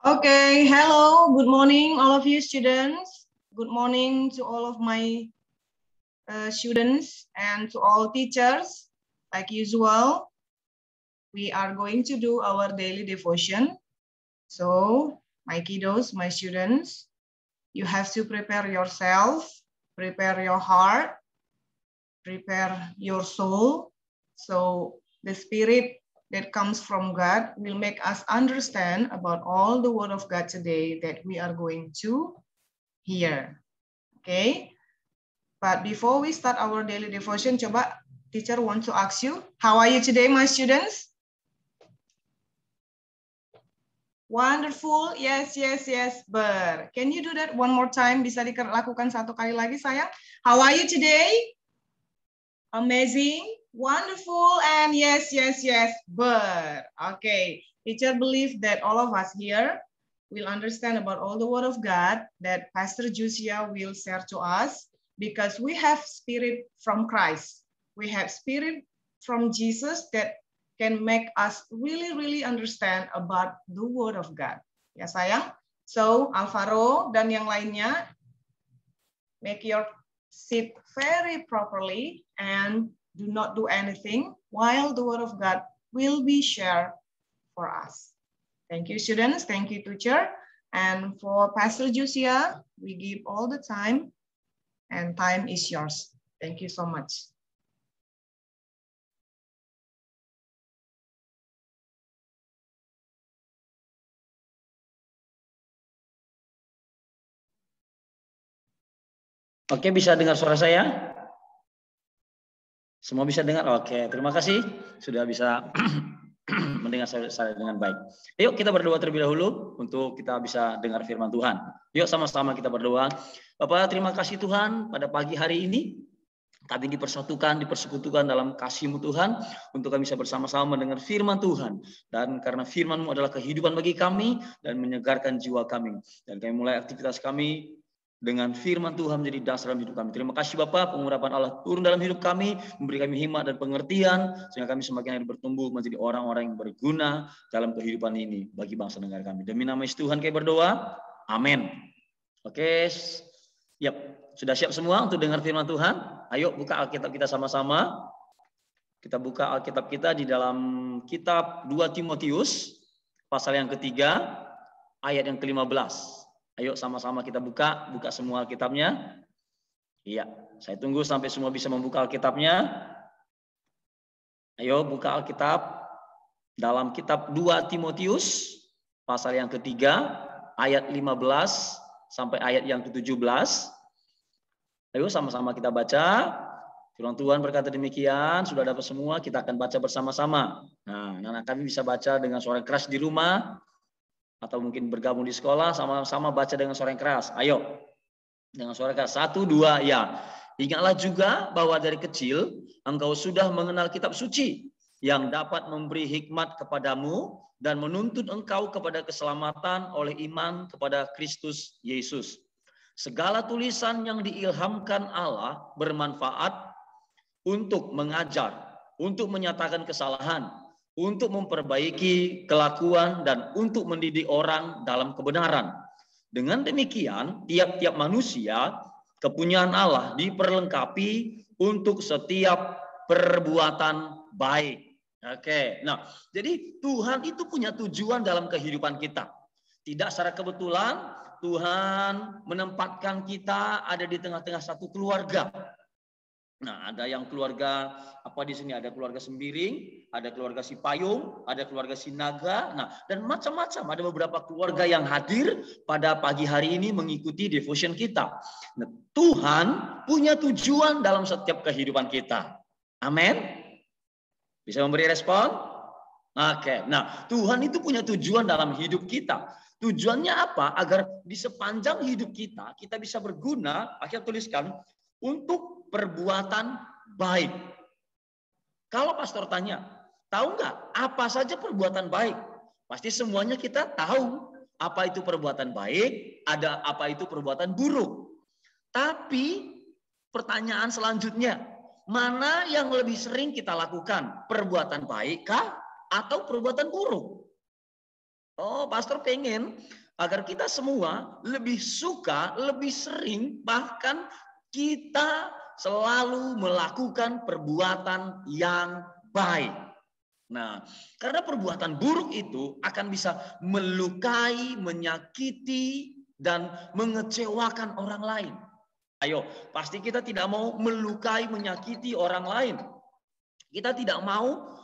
Okay, hello, good morning, all of you students. Good morning to all of my students and to all teachers. Like usual, we are going to do our daily devotion. So, my kiddos, my students, you have to prepare yourself, prepare your heart, prepare your soul. So, the spirit that comes from God will make us understand about all the word of God today that we are going to hear. Okay, but before we start our daily devotion, coba teacher want to ask you, how are you today, my students? Wonderful, yes, yes, yes, Ber. Can you do that one more time? Bisa dilakukan satu kali lagi, sayang? How are you today? Amazing, wonderful, and yes, yes, yes, Ber. Okay, teacher believe that all of us here will understand about all the word of God that Pastor Jusia will share to us, because we have spirit from Christ. We have spirit from Jesus that can make us really, really understand about the word of God. Ya sayang? So Alvaro dan yang lainnya, make your seat very properly and do not do anything while the word of God will be shared for us. Thank you, students. Thank you, teacher. And for Pastor Jusia, we give all the time, and time is yours. Thank you so much. Oke, bisa dengar suara saya? Semua bisa dengar? Oke, terima kasih sudah bisa mendengar saya dengan baik. Yuk kita berdoa terlebih dahulu untuk kita bisa dengar firman Tuhan. Yuk sama-sama kita berdoa. Bapak, terima kasih Tuhan pada pagi hari ini. Kami dipersekutukan dalam kasih-Mu Tuhan, untuk kami bisa bersama-sama mendengar firman Tuhan. Dan karena firman-Mu adalah kehidupan bagi kami dan menyegarkan jiwa kami. Dan kami mulai aktivitas kami dengan firman Tuhan menjadi dasar dalam hidup kami. Terima kasih Bapak, pengurapan Allah turun dalam hidup kami, memberi kami hikmat dan pengertian, sehingga kami semakin hari bertumbuh menjadi orang-orang yang berguna dalam kehidupan ini bagi bangsa negara kami. Demi nama Yesus Tuhan kami berdoa, amin. Oke, yap. Sudah siap semua untuk dengar firman Tuhan? Ayo buka Alkitab kita sama-sama. Kita buka Alkitab kita di dalam kitab 2 Timotius, pasal yang ketiga, ayat yang ke-15. Ayo sama-sama kita buka semua Alkitabnya. Iya, saya tunggu sampai semua bisa membuka Alkitabnya. Ayo buka Alkitab dalam kitab 2 Timotius, pasal yang ketiga, ayat 15 sampai ayat yang ke-17. Ayo sama-sama kita baca. Firman Tuhan berkata demikian, sudah dapat semua, kita akan baca bersama-sama. Nah, anak kami bisa baca dengan suara keras di rumah, atau mungkin bergabung di sekolah, sama-sama baca dengan suara yang keras. Ayo, dengan suara keras. 1, 2, ya. Ingatlah juga bahwa dari kecil, engkau sudah mengenal kitab suci, yang dapat memberi hikmat kepadamu, dan menuntun engkau kepada keselamatan oleh iman kepada Kristus Yesus. Segala tulisan yang diilhamkan Allah bermanfaat untuk mengajar, untuk menyatakan kesalahan, untuk memperbaiki kelakuan, dan untuk mendidik orang dalam kebenaran. Dengan demikian, tiap-tiap manusia, kepunyaan Allah, diperlengkapi untuk setiap perbuatan baik. Oke, nah, jadi Tuhan itu punya tujuan dalam kehidupan kita. Tidak secara kebetulan Tuhan menempatkan kita ada di tengah-tengah satu keluarga. Nah, ada yang keluarga apa di sini, ada keluarga Sembiring, ada keluarga Sipayung, ada keluarga Sinaga. Nah, dan macam-macam, ada beberapa keluarga yang hadir pada pagi hari ini mengikuti devotion kita. Nah, Tuhan punya tujuan dalam setiap kehidupan kita. Amin. Bisa memberi respon? Oke. Nah, Tuhan itu punya tujuan dalam hidup kita. Tujuannya apa? Agar di sepanjang hidup kita, kita bisa berguna, akhirnya tuliskan, untuk perbuatan baik. Kalau pastor tanya, tahu nggak apa saja perbuatan baik? Pasti semuanya kita tahu apa itu perbuatan baik, ada apa itu perbuatan buruk. Tapi pertanyaan selanjutnya, mana yang lebih sering kita lakukan? Perbuatan baik kah atau perbuatan buruk? Oh, pastor pengen agar kita semua lebih suka, lebih sering, bahkan kita selalu melakukan perbuatan yang baik. Nah, karena perbuatan buruk itu akan bisa melukai, menyakiti, dan mengecewakan orang lain. Ayo, pasti kita tidak mau melukai, menyakiti orang lain. Kita tidak mau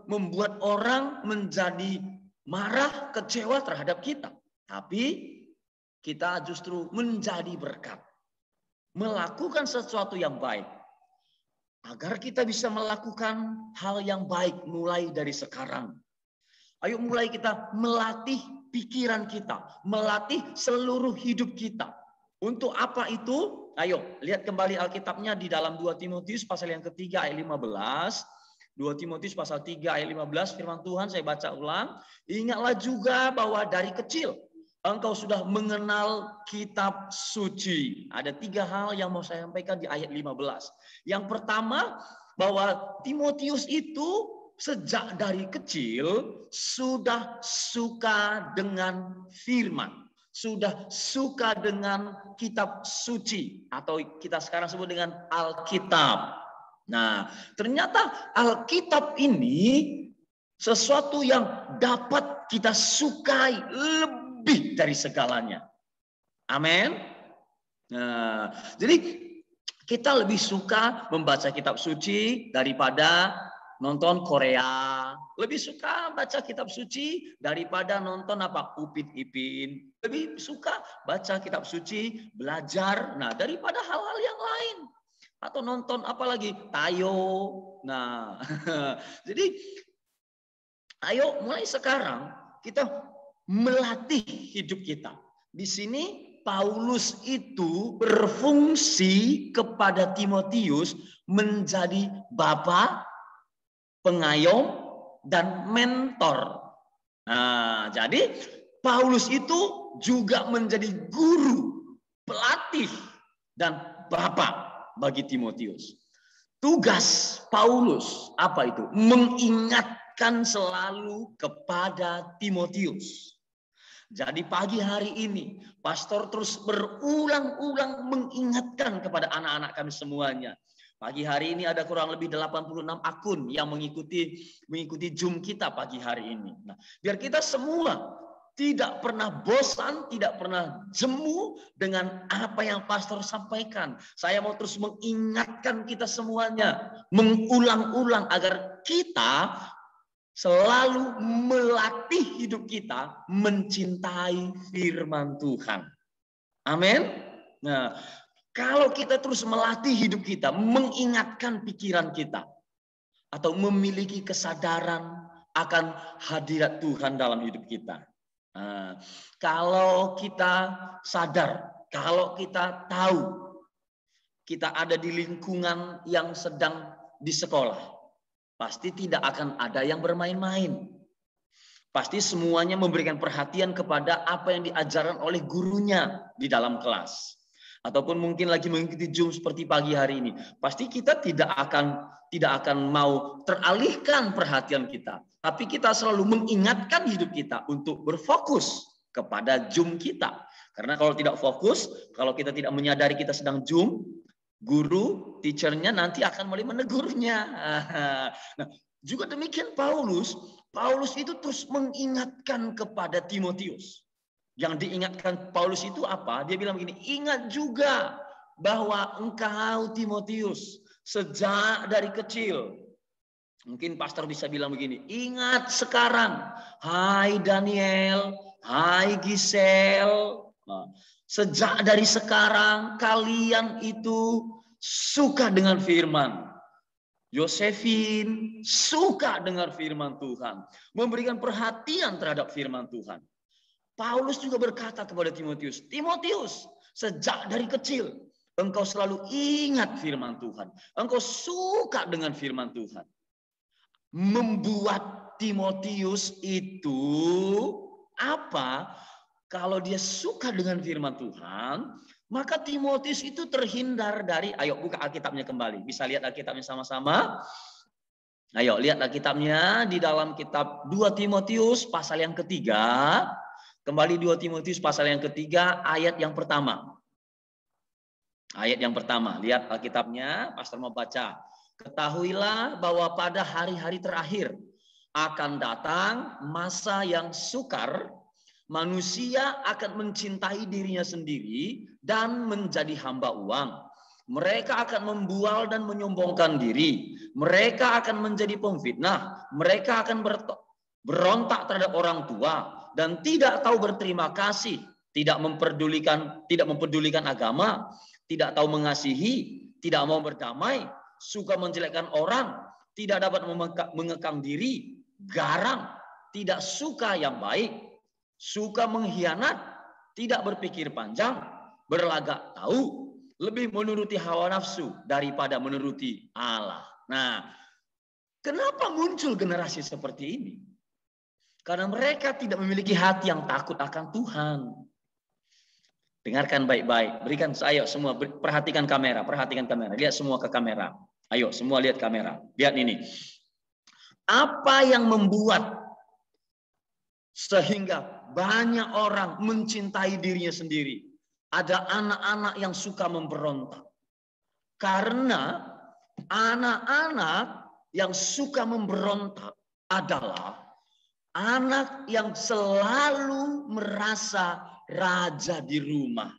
membuat orang menjadi marah, kecewa terhadap kita. Tapi kita justru menjadi berkat. Melakukan sesuatu yang baik. Agar kita bisa melakukan hal yang baik mulai dari sekarang. Ayo mulai kita melatih pikiran kita. Melatih seluruh hidup kita. Untuk apa itu? Ayo lihat kembali Alkitabnya di dalam 2 Timotius pasal yang ketiga ayat 15. 2 Timotius pasal 3 ayat 15 firman Tuhan saya baca ulang. Ingatlah juga bahwa dari kecil engkau sudah mengenal kitab suci. Ada 3 hal yang mau saya sampaikan di ayat 15. Yang pertama bahwa Timotius itu sejak dari kecil sudah suka dengan firman. Sudah suka dengan kitab suci. Atau kita sekarang sebut dengan Alkitab. Nah, ternyata Alkitab ini sesuatu yang dapat kita sukai lebih dari segalanya. Amin. Nah, jadi kita lebih suka membaca kitab suci daripada nonton Korea. Lebih suka baca kitab suci daripada nonton apa? Upin Ipin. Lebih suka baca kitab suci, belajar, nah daripada hal-hal yang lain. Atau nonton apalagi Tayo. Nah, jadi ayo mulai sekarang kita melatih hidup kita. Di sini Paulus itu berfungsi kepada Timotius menjadi bapa, pengayom, dan mentor. Nah, jadi Paulus itu juga menjadi guru, pelatih, dan bapa bagi Timotius. Tugas Paulus apa itu? Mengingatkan selalu kepada Timotius. Jadi pagi hari ini pastor terus berulang-ulang mengingatkan kepada anak-anak kami semuanya. Pagi hari ini ada kurang lebih 86 akun yang mengikuti Zoom kita pagi hari ini. Nah, biar kita semua tidak pernah bosan, tidak pernah jemu dengan apa yang pastor sampaikan. Saya mau terus mengingatkan kita semuanya, mengulang-ulang agar kita selalu melatih hidup kita mencintai firman Tuhan. Amin. Nah, kalau kita terus melatih hidup kita, mengingatkan pikiran kita, atau memiliki kesadaran akan hadirat Tuhan dalam hidup kita. Nah, kalau kita sadar, kalau kita tahu kita ada di lingkungan yang sedang di sekolah, pasti tidak akan ada yang bermain-main. Pasti semuanya memberikan perhatian kepada apa yang diajarkan oleh gurunya di dalam kelas. Ataupun mungkin lagi mengikuti Zoom seperti pagi hari ini. Pasti kita tidak akan mau teralihkan perhatian kita. Tapi kita selalu mengingatkan hidup kita untuk berfokus kepada Zoom kita. Karena kalau tidak fokus, kalau kita tidak menyadari kita sedang Zoom, guru, teachernya nanti akan mulai menegurnya. Nah, juga demikian Paulus itu terus mengingatkan kepada Timotius. Yang diingatkan Paulus itu apa? Dia bilang begini, ingat juga bahwa engkau Timotius sejak dari kecil. Mungkin pastor bisa bilang begini, ingat sekarang, hai Daniel, hai Gisel, sejak dari sekarang kalian itu suka dengan firman. Yosefin suka dengar firman Tuhan, memberikan perhatian terhadap firman Tuhan. Paulus juga berkata kepada Timotius, Timotius, sejak dari kecil engkau selalu ingat firman Tuhan. Engkau suka dengan firman Tuhan. Membuat Timotius itu apa? Kalau dia suka dengan firman Tuhan, maka Timotius itu terhindar dari, ayo buka Alkitabnya kembali. Bisa lihat Alkitabnya sama-sama. Ayo lihatlah kitabnya di dalam kitab 2 Timotius pasal yang ketiga. Kembali 2 Timotius pasal yang ketiga ayat yang pertama. Ayat yang pertama, lihat Alkitabnya, pastor mau baca. Ketahuilah bahwa pada hari-hari terakhir akan datang masa yang sukar, manusia akan mencintai dirinya sendiri dan menjadi hamba uang. Mereka akan membual dan menyombongkan diri. Mereka akan menjadi pemfitnah. Mereka akan berontak terhadap orang tua dan tidak tahu berterima kasih, tidak mempedulikan agama, tidak tahu mengasihi, tidak mau berdamai, suka menjelekkan orang, tidak dapat mengekang diri, garang, tidak suka yang baik, suka mengkhianat, tidak berpikir panjang, berlagak tahu, lebih menuruti hawa nafsu daripada menuruti Allah. Nah, kenapa muncul generasi seperti ini? Karena mereka tidak memiliki hati yang takut akan Tuhan. Dengarkan baik-baik. Berikan, ayo semua perhatikan kamera, lihat semua ke kamera. Ayo semua lihat kamera. Lihat ini. Apa yang membuat sehingga banyak orang mencintai dirinya sendiri? Ada anak-anak yang suka memberontak. Karena anak-anak yang suka memberontak adalah anak yang selalu merasa raja di rumah.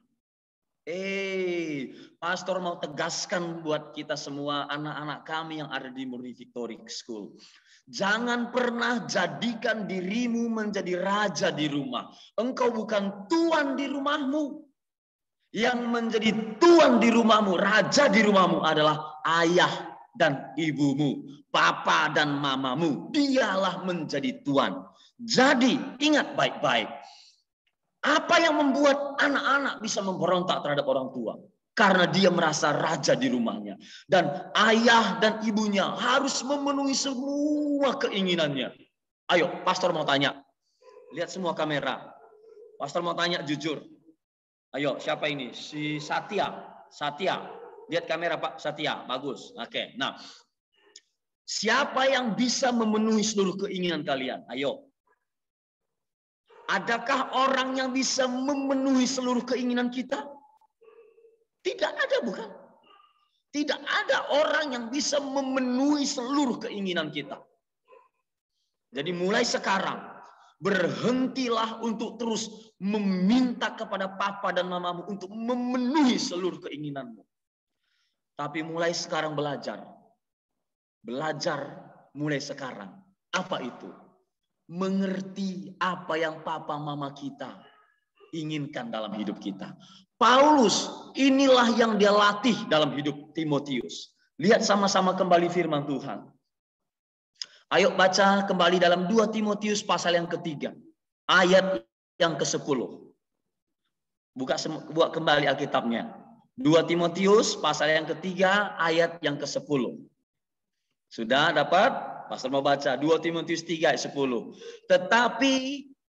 Pastor mau tegaskan buat kita semua, anak-anak kami yang ada di Murni Victory School. Jangan pernah jadikan dirimu menjadi raja di rumah. Engkau bukan tuan di rumahmu. Yang menjadi tuan di rumahmu, raja di rumahmu adalah ayah dan ibumu, papa dan mamamu. Dialah menjadi tuan. Jadi ingat baik-baik. Apa yang membuat anak-anak bisa memberontak terhadap orang tua? Karena dia merasa raja di rumahnya. Dan ayah dan ibunya harus memenuhi semua keinginannya. Ayo, pastor mau tanya. Lihat semua kamera. Pastor mau tanya jujur. Ayo, siapa ini? Si Satya. Satya. Lihat kamera Pak Satya. Bagus. Oke. Nah, siapa yang bisa memenuhi seluruh keinginan kalian? Ayo. Adakah orang yang bisa memenuhi seluruh keinginan kita? Tidak ada, bukan? Tidak ada orang yang bisa memenuhi seluruh keinginan kita. Jadi mulai sekarang, berhentilah untuk terus meminta kepada papa dan mamamu untuk memenuhi seluruh keinginanmu. Tapi mulai sekarang belajar. Belajar mulai sekarang. Apa itu? Mengerti apa yang papa mama kita inginkan dalam hidup kita. Paulus inilah yang dia latih dalam hidup Timotius. Lihat sama-sama kembali firman Tuhan. Ayo baca kembali dalam 2 Timotius pasal yang ketiga. Ayat yang ke-10. Buka kembali Alkitabnya. 2 Timotius pasal yang ketiga ayat yang ke-10. Sudah dapat? Pastor mau baca 2 Timotius 3 ayat 10. Tetapi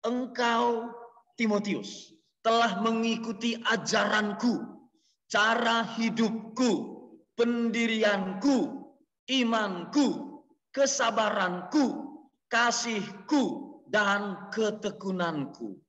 engkau Timotius telah mengikuti ajaranku, cara hidupku, pendirianku, imanku, kesabaranku, kasihku, dan ketekunanku.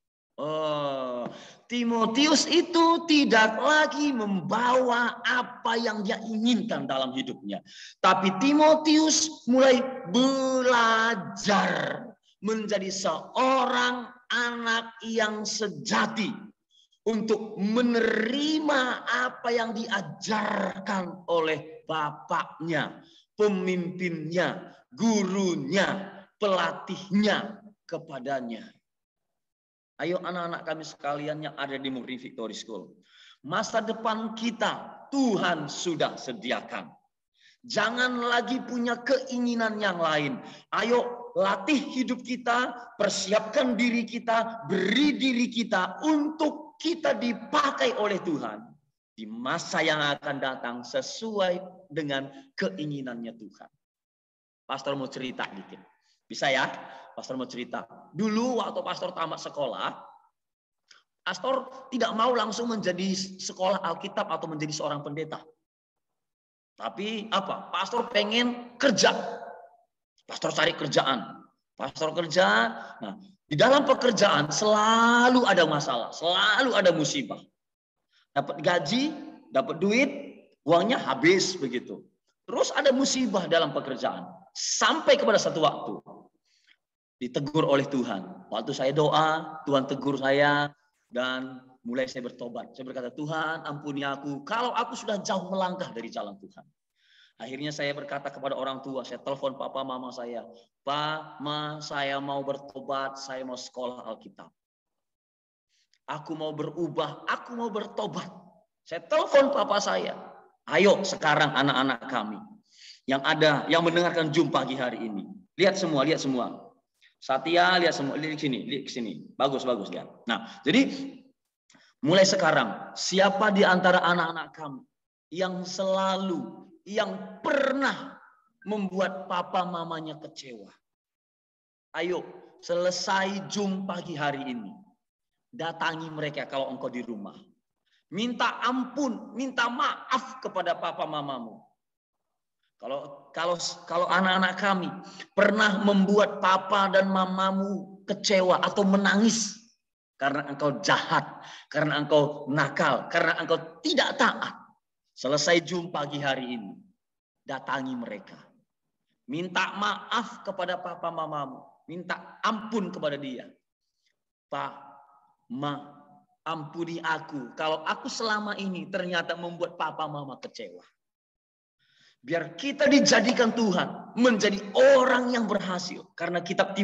Timotius itu tidak lagi membawa apa yang dia inginkan dalam hidupnya. Tapi Timotius mulai belajar menjadi seorang anak yang sejati untuk menerima apa yang diajarkan oleh bapaknya, pemimpinnya, gurunya, pelatihnya kepadanya. Ayo anak-anak kami sekalian yang ada di Murni Victory School. Masa depan kita Tuhan sudah sediakan. Jangan lagi punya keinginan yang lain. Ayo latih hidup kita, persiapkan diri kita, beri diri kita untuk kita dipakai oleh Tuhan. Di masa yang akan datang sesuai dengan keinginannya Tuhan. Pastor mau cerita dikit. Bisa ya? Pastor mau cerita. Dulu waktu pastor tamat sekolah, pastor tidak mau langsung menjadi sekolah Alkitab atau menjadi seorang pendeta. Tapi apa? Pastor pengen kerja. Pastor cari kerjaan. Pastor kerja. Nah, di dalam pekerjaan selalu ada masalah, selalu ada musibah. Dapat gaji, dapat duit, uangnya habis begitu. Terus ada musibah dalam pekerjaan. Sampai kepada satu waktu ditegur oleh Tuhan. Waktu saya doa, Tuhan tegur saya dan mulai saya bertobat. Saya berkata, Tuhan ampuni aku kalau aku sudah jauh melangkah dari jalan Tuhan. Akhirnya saya berkata kepada orang tua, saya telepon papa mama saya. Pak, ma, saya mau bertobat, saya mau sekolah Alkitab. Aku mau berubah, aku mau bertobat. Saya telepon papa saya. Ayo sekarang anak-anak kami yang ada, yang mendengarkan Zoom pagi hari ini. Lihat semua, lihat semua. Satya, lihat semua, lihat ke sini. Bagus, bagus lihat. Nah, jadi mulai sekarang, siapa di antara anak-anak kami yang selalu, yang pernah membuat papa mamanya kecewa? Ayo, selesai Zoom pagi hari ini. Datangi mereka kalau engkau di rumah. Minta ampun, minta maaf kepada papa mamamu. Kalau anak-anak kami pernah membuat papa dan mamamu kecewa atau menangis karena engkau jahat, karena engkau nakal, karena engkau tidak taat. Selesai Zoom pagi hari ini, datangi mereka. Minta maaf kepada papa mamamu. Minta ampun kepada dia. Pak, ma, ampuni aku. Kalau aku selama ini ternyata membuat papa mama kecewa. Biar kita dijadikan Tuhan menjadi orang yang berhasil. Karena kitab 2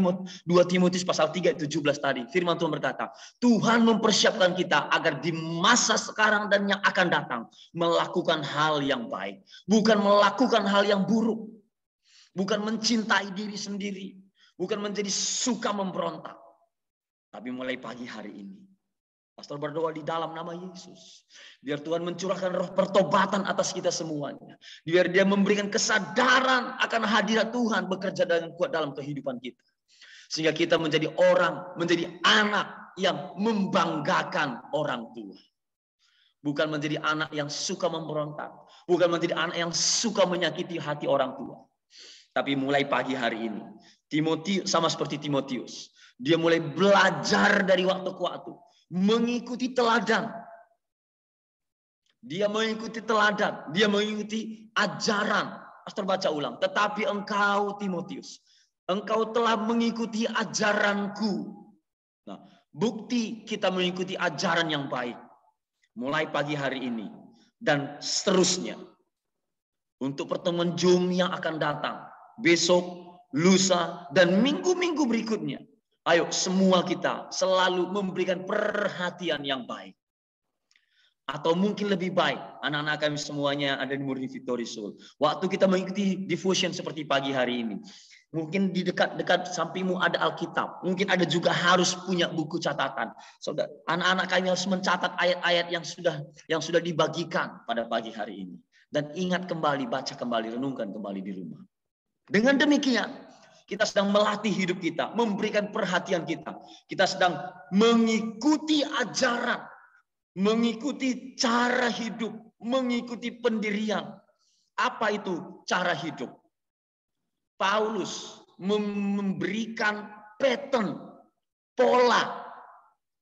Timotius pasal 3 ayat 17 tadi. Firman Tuhan berkata, Tuhan mempersiapkan kita agar di masa sekarang dan yang akan datang melakukan hal yang baik. Bukan melakukan hal yang buruk. Bukan mencintai diri sendiri. Bukan menjadi suka memberontak. Tapi mulai pagi hari ini, pastor berdoa di dalam nama Yesus. Biar Tuhan mencurahkan roh pertobatan atas kita semuanya. Biar dia memberikan kesadaran akan hadirat Tuhan bekerja dengan kuat dalam kehidupan kita. Sehingga kita menjadi orang, menjadi anak yang membanggakan orang tua. Bukan menjadi anak yang suka memberontak. Bukan menjadi anak yang suka menyakiti hati orang tua. Tapi mulai pagi hari ini, Timotius sama seperti Timotius. Dia mulai belajar dari waktu ke waktu. Mengikuti teladan. Dia mengikuti teladan. Dia mengikuti ajaran. Pastor baca ulang. Tetapi engkau Timotius, engkau telah mengikuti ajaranku. Nah, bukti kita mengikuti ajaran yang baik. Mulai pagi hari ini. Dan seterusnya. Untuk pertemuan Zoom yang akan datang. Besok, lusa, dan minggu-minggu berikutnya. Ayo semua kita selalu memberikan perhatian yang baik. Atau mungkin lebih baik, anak-anak kami semuanya ada di Murni Victory Soul. Waktu kita mengikuti devotion seperti pagi hari ini. Mungkin di dekat-dekat sampingmu ada Alkitab. Mungkin ada juga harus punya buku catatan. Saudara, anak-anak kami harus mencatat ayat-ayat yang sudah dibagikan pada pagi hari ini. Dan ingat kembali, baca kembali, renungkan kembali di rumah. Dengan demikian, kita sedang melatih hidup kita, memberikan perhatian kita. Kita sedang mengikuti ajaran, mengikuti cara hidup, mengikuti pendirian. Apa itu cara hidup? Paulus memberikan pattern, pola.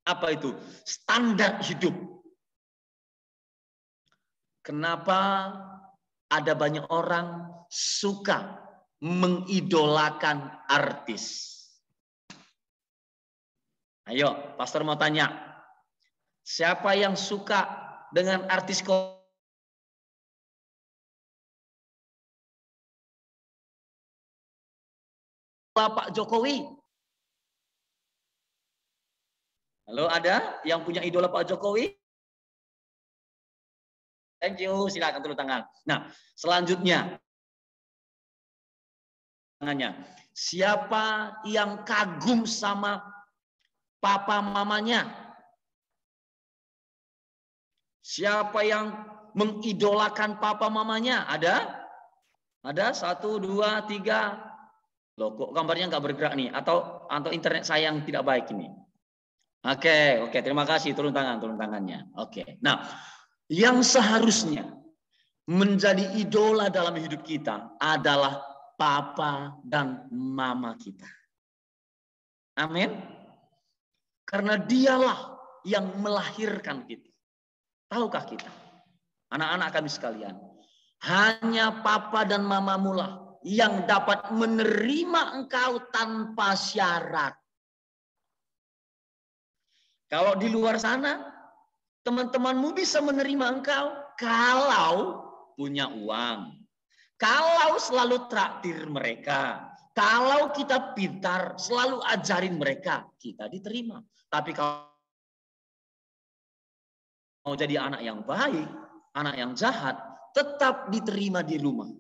Apa itu? Standar hidup. Kenapa ada banyak orang suka mengidolakan artis? Ayo, pastor mau tanya. Siapa yang suka dengan artis Pak Jokowi? Halo, ada yang punya idola Pak Jokowi? Thank you, silakan turun tangan. Nah, selanjutnya. Siapa yang kagum sama papa mamanya? Siapa yang mengidolakan papa mamanya? Ada? Ada? 1, 2, 3. Loh, kok gambarnya nggak bergerak nih? Atau internet saya yang tidak baik ini? Oke, terima kasih. Turun tangannya. Oke. Nah, yang seharusnya menjadi idola dalam hidup kita adalah papa dan mama kita. Amin. Karena dialah yang melahirkan kita. Tahukah kita, anak-anak kami sekalian, hanya papa dan mamamu lah yang dapat menerima engkau tanpa syarat. Kalau di luar sana, teman-temanmu bisa menerima engkau kalau punya uang. Kalau selalu traktir mereka. Kalau kita pintar, selalu ajarin mereka, kita diterima. Tapi kalau mau jadi anak yang baik, anak yang jahat, tetap diterima di rumah.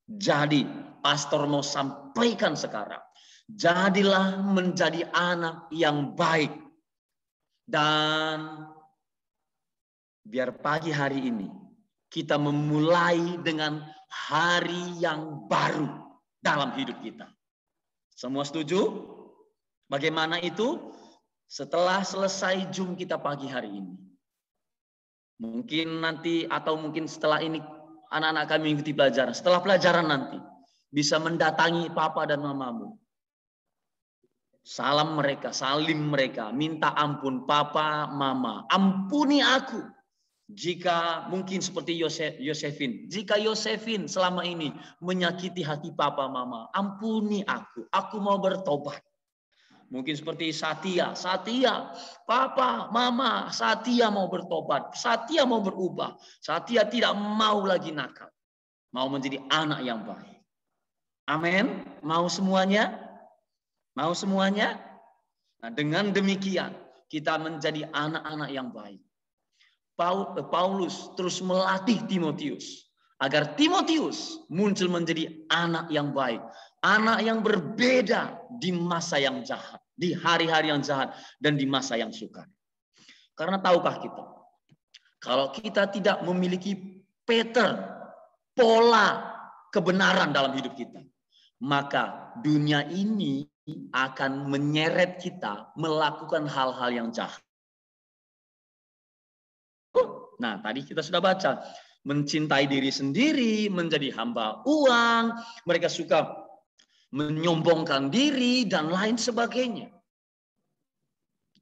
Jadi, pastor mau sampaikan sekarang, jadilah menjadi anak yang baik. Dan biar pagi hari ini kita memulai dengan hari yang baru dalam hidup kita. Semua setuju? Bagaimana itu? Setelah selesai Zoom kita pagi hari ini. Mungkin nanti atau mungkin setelah ini anak-anak kami mengikuti pelajaran. Setelah pelajaran nanti bisa mendatangi papa dan mamamu. Salam mereka, salim mereka, minta ampun papa, mama. Ampuni aku. Jika mungkin seperti Yosefin. Jika Yosefin selama ini menyakiti hati papa, mama. Ampuni aku. Aku mau bertobat. Mungkin seperti Satya. Satya, papa, mama. Satya mau bertobat. Satya mau berubah. Satya tidak mau lagi nakal. Mau menjadi anak yang baik. Amin. Mau semuanya? Mau semuanya? Nah, dengan demikian kita menjadi anak-anak yang baik. Paulus terus melatih Timotius agar Timotius muncul menjadi anak yang baik, anak yang berbeda di masa yang jahat, di hari-hari yang jahat dan di masa yang sukar. Karena tahukah kita, kalau kita tidak memiliki pattern, pola kebenaran dalam hidup kita, maka dunia ini akan menyeret kita melakukan hal-hal yang jahat. Nah, tadi kita sudah baca. Mencintai diri sendiri, menjadi hamba uang, mereka suka menyombongkan diri, dan lain sebagainya.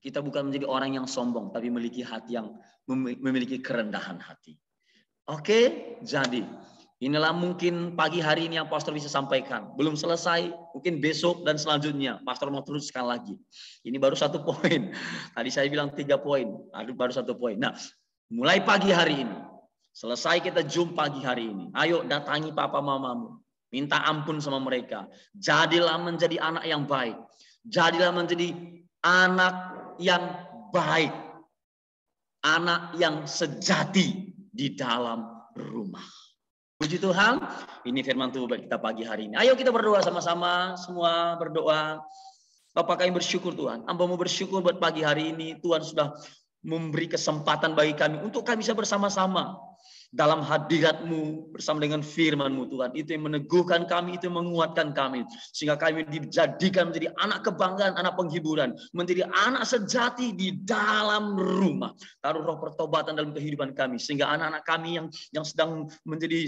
Kita bukan menjadi orang yang sombong, tapi memiliki hati yang memiliki kerendahan hati. Oke, jadi inilah mungkin pagi hari ini yang pastor bisa sampaikan. Belum selesai, mungkin besok dan selanjutnya pastor mau teruskan lagi. Ini baru 1 poin. Tadi saya bilang 3 poin, baru 1 poin. Nah, mulai pagi hari ini, selesai kita Zoom pagi hari ini, ayo datangi papa mamamu, minta ampun sama mereka. Jadilah menjadi anak yang baik. Jadilah menjadi anak yang baik. Anak yang sejati di dalam rumah. Puji Tuhan, ini firman Tuhan buat kita pagi hari ini. Ayo kita berdoa sama-sama, semua berdoa. Bapak kami bersyukur Tuhan, hamba-Mu bersyukur buat pagi hari ini. Tuhan sudah memberi kesempatan bagi kami untuk kami bisa bersama-sama dalam hadirat-Mu bersama dengan firman-Mu Tuhan. Itu yang meneguhkan kami, itu yang menguatkan kami. Sehingga kami dijadikan menjadi anak kebanggaan, anak penghiburan. Menjadi anak sejati di dalam rumah. Taruh roh pertobatan dalam kehidupan kami. Sehingga anak-anak kami yang sedang menjadi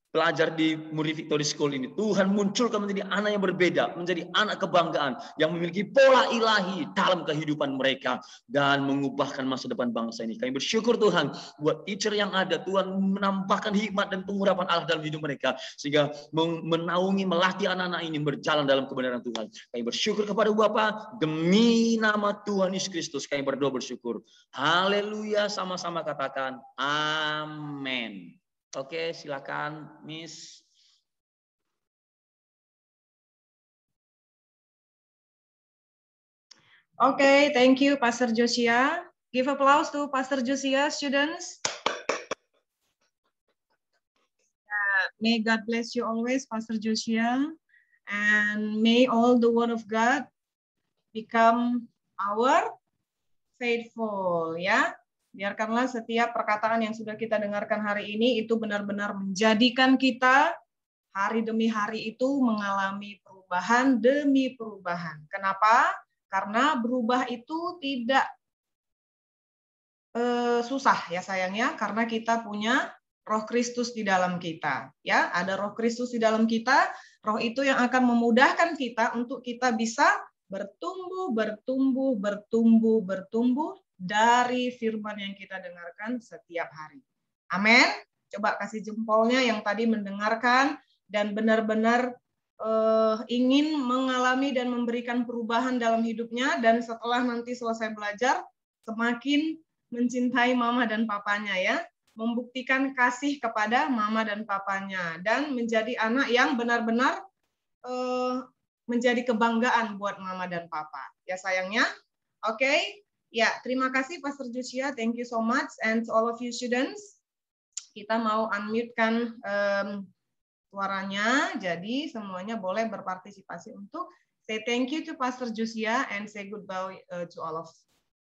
pelajar di Muri Victory School ini, Tuhan munculkan menjadi anak yang berbeda, menjadi anak kebanggaan yang memiliki pola ilahi dalam kehidupan mereka dan mengubahkan masa depan bangsa ini. Kami bersyukur Tuhan buat teacher yang ada, Tuhan menambahkan hikmat dan pengurapan Allah dalam hidup mereka sehingga menaungi, melatih anak-anak ini berjalan dalam kebenaran Tuhan. Kami bersyukur kepada Bapa demi nama Tuhan Yesus Kristus. Kami berdoa bersyukur. Haleluya, sama-sama katakan amin. Oke, silakan, Miss. Okay, thank you, Pastor Josia. Give applause to Pastor Josia, students. May God bless you always, Pastor Josia. And may all the word of God become our faithful, ya. Biarkanlah setiap perkataan yang sudah kita dengarkan hari ini itu benar-benar menjadikan kita hari demi hari itu mengalami perubahan demi perubahan. Kenapa? Karena berubah itu tidak susah ya sayangnya, karena kita punya Roh Kristus di dalam kita. Ya, ada Roh Kristus di dalam kita. Roh itu yang akan memudahkan kita untuk kita bisa bertumbuh dari firman yang kita dengarkan setiap hari. Amin. Coba kasih jempolnya yang tadi mendengarkan dan benar-benar ingin mengalami dan memberikan perubahan dalam hidupnya, dan setelah nanti selesai belajar semakin mencintai mama dan papanya ya, membuktikan kasih kepada mama dan papanya, dan menjadi anak yang benar-benar menjadi kebanggaan buat mama dan papa ya sayangnya. Oke. Ya, terima kasih Pastor Josia, thank you so much, and to all of you students. Kita mau unmute-kan suaranya, jadi semuanya boleh berpartisipasi untuk say thank you to Pastor Josia and say goodbye to all of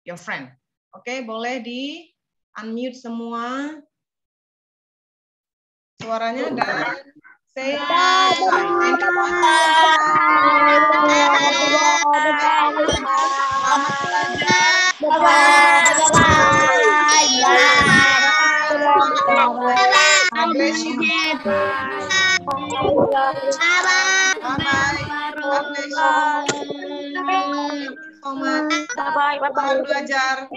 your friend. Oke, boleh di unmute semua suaranya dan say thank you God bless you. Bye-bye. God bless you. So much. Bye-bye. Belajar.